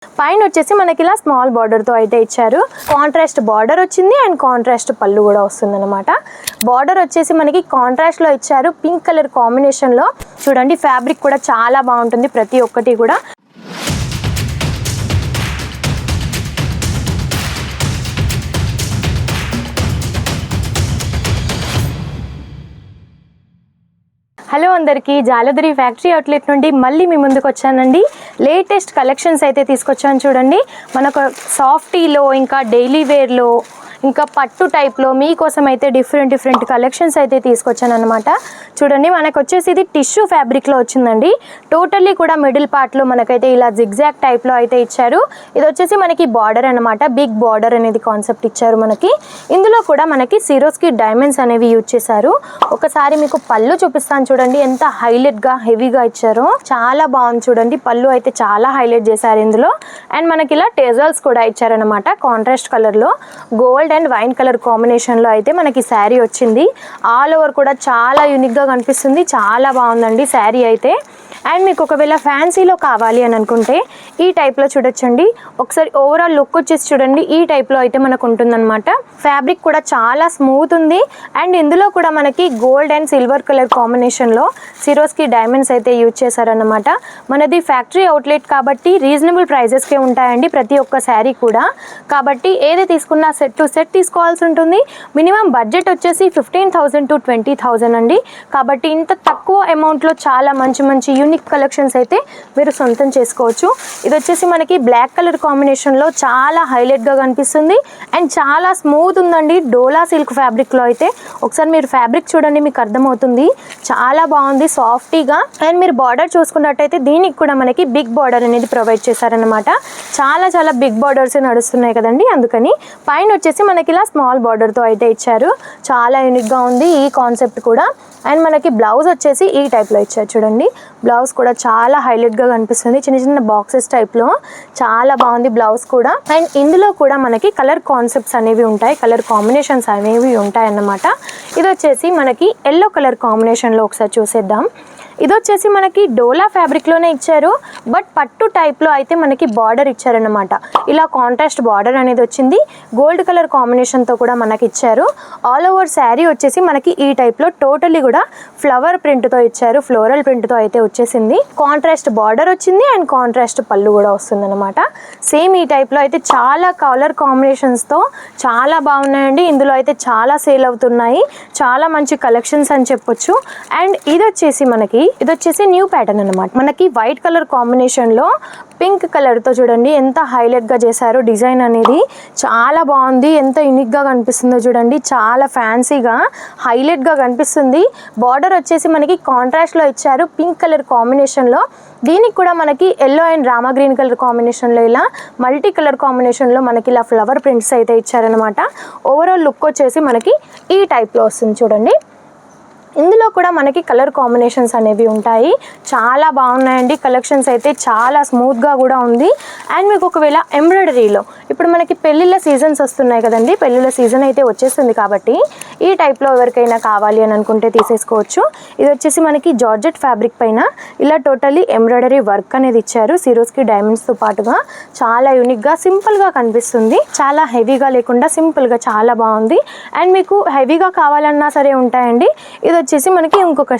పైన వచ్చేసి మనకి ఇలా స్మాల్ బార్డర్ తో అయితే ఇచ్చారు. కాంట్రాస్ట్ బార్డర్ వచ్చింది అండ్ కాంట్రాస్ట్ పళ్ళు కూడా వస్తుందన్నమాట. బార్డర్ వచ్చేసి మనకి కాంట్రాస్ట్ లో ఇచ్చారు, పింక్ కలర్ కాంబినేషన్ లో. చూడండి ఫ్యాబ్రిక్ కూడా చాలా బాగుంటుంది ప్రతి ఒక్కటి కూడా. హలో అందరికీ, జాలదురి ఫ్యాక్టరీ అవుట్లెట్ నుండి మళ్ళీ మీ ముందుకు వచ్చానండి. లేటెస్ట్ కలెక్షన్స్ అయితే తీసుకొచ్చాను చూడండి. మనకు సాఫ్టీలో, ఇంకా డైలీ వేర్లో, ఇంకా పట్టు టైప్లో మీకోసం అయితే డిఫరెంట్ కలెక్షన్స్ అయితే తీసుకొచ్చాను అనమాట. చూడండి మనకు వచ్చేసి ఇది టిష్యూ ఫ్యాబ్రిక్లో వచ్చిందండి. టోటల్లీ కూడా మిడిల్ పార్ట్లో మనకైతే ఇలా జిగ్జాగ్ టైప్లో అయితే ఇచ్చారు. ఇది వచ్చేసి మనకి బార్డర్ అనమాట, బిగ్ బార్డర్ అనేది కాన్సెప్ట్ ఇచ్చారు మనకి. ఇందులో కూడా మనకి సిరోస్కి డైమండ్స్ అనేవి యూజ్ చేశారు. ఒకసారి మీకు పళ్ళు చూపిస్తాను చూడండి, ఎంత హైలైట్గా హెవీగా ఇచ్చారో. చాలా బాగుంది చూడండి, పళ్ళు అయితే చాలా హైలైట్ చేశారు ఇందులో. అండ్ మనకి ఇలా టెజల్స్ కూడా ఇచ్చారనమాట కాంట్రాస్ట్ కలర్లో. Gold and wine colour combination లో అయితే మనకి శారీ వచ్చింది. ఆల్ ఓవర్ కూడా చాలా యూనిక్ గా కనిపిస్తుంది, చాలా బాగుందండి శారీ అయితే. అండ్ మీకు ఒకవేళ ఫ్యాన్సీలో కావాలి అని అనుకుంటే ఈ టైప్లో చూడొచ్చండి. ఒకసారి ఓవరాల్ లుక్ వచ్చేసి చూడండి, ఈ టైప్లో అయితే మనకు ఉంటుందన్నమాట. ఫ్యాబ్రిక్ కూడా చాలా స్మూత్ ఉంది. అండ్ ఇందులో కూడా మనకి గోల్డ్ అండ్ సిల్వర్ కలర్ కాంబినేషన్లో సిరోస్కి డైమండ్స్ అయితే యూజ్ చేశారనమాట. మనది ఫ్యాక్టరీ అవుట్లెట్ కాబట్టి రీజనబుల్ ప్రైజెస్కే ఉంటాయండి ప్రతి ఒక్క శారీ కూడా. కాబట్టి ఏది తీసుకున్నా సెట్ టు సెట్ తీసుకోవాల్సి ఉంటుంది. మినిమం బడ్జెట్ వచ్చేసి 15,000 to 20,000 అండి. కాబట్టి ఇంత తక్కువ అమౌంట్లో చాలా మంచి యూనిక్ కలెక్షన్స్ అయితే మీరు సొంతం చేసుకోవచ్చు. ఇది వచ్చేసి మనకి బ్లాక్ కలర్ కాంబినేషన్లో చాలా హైలైట్గా కనిపిస్తుంది అండ్ చాలా స్మూత్ ఉందండి. డోలా సిల్క్ ఫ్యాబ్రిక్లో అయితే ఒకసారి మీరు ఫ్యాబ్రిక్ చూడండి, మీకు అర్థమవుతుంది. చాలా బాగుంది సాఫ్టీగా. అండ్ మీరు బార్డర్ చూసుకున్నట్టయితే దీనికి కూడా మనకి బిగ్ బార్డర్ అనేది ప్రొవైడ్ చేశారనమాట. చాలా బిగ్ బార్డర్స్ నడుస్తున్నాయి కదండి, అందుకని. పైన వచ్చేసి మనకి ఇలా స్మాల్ బార్డర్తో అయితే ఇచ్చారు. చాలా యూనిక్గా ఉంది ఈ కాన్సెప్ట్ కూడా. అండ్ మనకి బ్లౌజ్ వచ్చేసి ఈ టైప్లో ఇచ్చారు చూడండి. బ్లౌజ్ కూడా చాలా హైలైట్గా కనిపిస్తుంది, చిన్న బాక్సెస్ టైప్లో. చాలా బాగుంది బ్లౌజ్ కూడా. అండ్ ఇందులో కూడా మనకి కలర్ కాన్సెప్ట్స్ అనేవి ఉంటాయి, కలర్ కాంబినేషన్స్ అనేవి ఉంటాయి అన్నమాట. ఇది వచ్చేసి మనకి ఎల్లో కలర్ కాంబినేషన్లో ఒకసారి చూసేద్దాం. ఇది వచ్చేసి మనకి డోలా ఫ్యాబ్రిక్లోనే ఇచ్చారు, బట్ పట్టు టైప్లో అయితే మనకి బార్డర్ ఇచ్చారనమాట. ఇలా కాంట్రాస్ట్ బార్డర్ అనేది వచ్చింది, గోల్డ్ కలర్ కాంబినేషన్తో కూడా మనకి ఇచ్చారు. ఆల్ ఓవర్ శారీ వచ్చేసి మనకి ఈ టైప్లో టోటల్లీ కూడా ఫ్లవర్ ప్రింట్తో ఇచ్చారు, ఫ్లోరల్ ప్రింట్తో అయితే వచ్చేసింది. కాంట్రాస్ట్ బార్డర్ వచ్చింది అండ్ కాంట్రాస్ట్ పళ్ళు కూడా వస్తుంది అనమాట. సేమ్ ఈ టైప్లో అయితే చాలా కలర్ కాంబినేషన్స్తో చాలా బాగున్నాయండి. ఇందులో అయితే చాలా సేల్ అవుతున్నాయి, చాలా మంచి కలెక్షన్స్ అని చెప్పొచ్చు. అండ్ ఇది వచ్చేసి న్యూ ప్యాటర్న్ అనమాట. మనకి వైట్ కలర్ కాంబినేషన్లో పింక్ కలర్తో చూడండి ఎంత హైలైట్గా చేశారు డిజైన్ అనేది. చాలా బాగుంది, ఎంత యూనిక్గా కనిపిస్తుందో చూడండి. చాలా ఫ్యాన్సీగా హైలైట్గా కనిపిస్తుంది. బార్డర్ వచ్చేసి మనకి కాంట్రాస్ట్లో ఇచ్చారు పింక్ కలర్ కాంబినేషన్లో. దీనికి కూడా మనకి yellow and Rama green colour కాంబినేషన్లో ఇలా మల్టీ కలర్ కాంబినేషన్లో మనకి ఇలా ఫ్లవర్ ప్రింట్స్ అయితే ఇచ్చారనమాట. ఓవరాల్ లుక్ వచ్చేసి మనకి ఈ టైప్లో వస్తుంది చూడండి. ఇందులో కూడా మనకి కలర్ కాంబినేషన్స్ అనేవి ఉంటాయి. చాలా బాగున్నాయండి కలెక్షన్స్ అయితే, చాలా స్మూత్గా కూడా ఉంది. అండ్ మీకు ఒకవేళ ఎంబ్రాయిడరీలో ఇప్పుడు మనకి పెళ్ళిళ్ళ సీజన్స్ వస్తున్నాయి కదండి, పెళ్ళిళ్ళ సీజన్ అయితే వచ్చేస్తుంది కాబట్టి ఈ టైప్లో ఎవరికైనా కావాలి అని అనుకుంటే తీసేసుకోవచ్చు. ఇది వచ్చేసి మనకి జార్జెట్ ఫ్యాబ్రిక్ పైన ఇలా టోటలీ ఎంబ్రాయిడరీ వర్క్ అనేది ఇచ్చారు సిరోస్కి డైమండ్స్తో పాటుగా. చాలా యూనిక్గా సింపుల్గా కనిపిస్తుంది, చాలా హెవీగా లేకుండా సింపుల్గా చాలా బాగుంది. అండ్ మీకు హెవీగా కావాలన్నా సరే ఉంటాయండి. ఇది వచ్చేసి మనకి ఇంకొక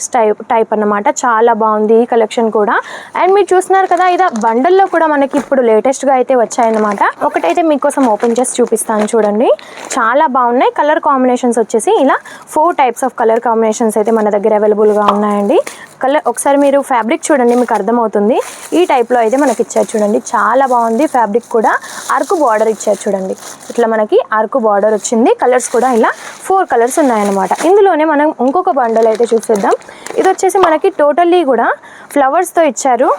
టైప్ అన్నమాట. చాలా బాగుంది ఈ కలెక్షన్ కూడా. అండ్ మీరు చూస్తున్నారు కదా, ఇది బండల్లో కూడా మనకి ఇప్పుడు లేటెస్ట్గా అయితే వచ్చాయన్నమాట. ఒకటైతే మీకోసం ఓపెన్ చేసి చూపిస్తాను చూడండి. చాలా బాగున్నాయి. కలర్ కాంబినేషన్స్ వచ్చేసి ఇలా 4 టైప్స్ ఆఫ్ కలర్ కాంబినేషన్స్ అయితే మన దగ్గర అవైలబుల్గా ఉన్నాయండి. కలర్ ఒకసారి మీరు ఫ్యాబ్రిక్ చూడండి, మీకు అర్థమవుతుంది. ఈ టైప్లో అయితే మనకి ఇచ్చారు చూడండి, చాలా బాగుంది. ఫ్యాబ్రిక్ కూడా అరకు బార్డర్ ఇచ్చారు చూడండి, ఇట్లా మనకి అరకు బార్డర్ వచ్చింది. కలర్స్ కూడా ఇలా 4 కలర్స్ ఉన్నాయన్నమాట. ఇందులోనే మనం ఇంకొక బండల్ అయితే చూసేద్దాం. ఇది వచ్చేసి మనకి టోటల్లీ కూడా ఫ్లవర్స్తో ఇచ్చారు,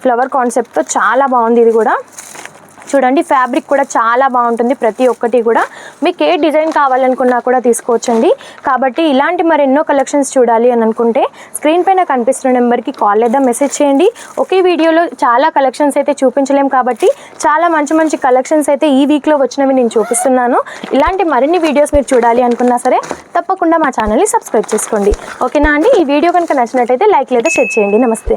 ఫ్లవర్ కాన్సెప్ట్తో. చాలా బాగుంది ఇది కూడా చూడండి. ఫ్యాబ్రిక్ కూడా చాలా బాగుంటుంది ప్రతి ఒక్కటి కూడా. మీకు ఏ డిజైన్ కావాలనుకున్నా కూడా తీసుకోవచ్చండి. కాబట్టి ఇలాంటి మరెన్నో కలెక్షన్స్ చూడాలి అని అనుకుంటే స్క్రీన్ పైన కనిపిస్తున్న నెంబర్కి కాల్ లేదా మెసేజ్ చేయండి. ఒకే వీడియోలో చాలా కలెక్షన్స్ అయితే చూపించలేం కాబట్టి చాలా మంచి కలెక్షన్స్ అయితే ఈ వీక్లో వచ్చినవి నేను చూపిస్తున్నాను. ఇలాంటి మరిన్ని వీడియోస్ మీరు చూడాలి అనుకున్నా సరే తప్పకుండా మా ఛానల్ని సబ్స్క్రైబ్ చేసుకోండి. ఓకేనా అండి? ఈ వీడియో కనుక నచ్చినట్టయితే లైక్ లేదా షేర్ చేయండి. నమస్తే.